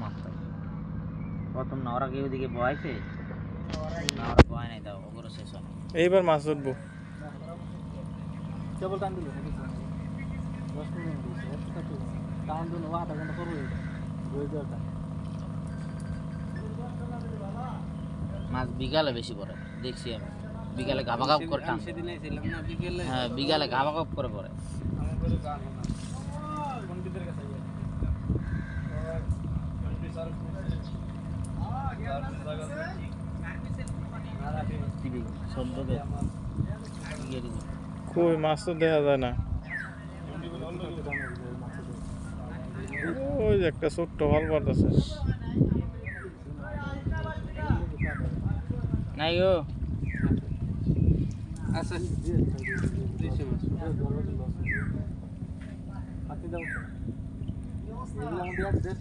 মাছ থাকে প্রথম না ওরা কি ওদিকে বয়াইছে না ওরা বয় নাই দাও ওগুলো শেষ হয় এইবার মাছ উঠবো কেবল টান দিল 10 মিনিট দিয়েছে এত টান দিল আধা ঘন্টা পর হয়ে যাবে মাছ বিকালে বেশি পড়ে দেখছি আমি বিকালে ঘাবাঘাব করে টান সেদিন আইছিলাম না বিকেলে হ্যাঁ বিকালে ঘাবাঘাব করে পড়ে পণ্ডিতের কাছে কই মাছ তো দেখা যায় না ওই যে একটা ছোট্ট হল পড়তেছে নাই গো আচ্ছা দিছি মাছ হাতে দাও এগুলো আমাদের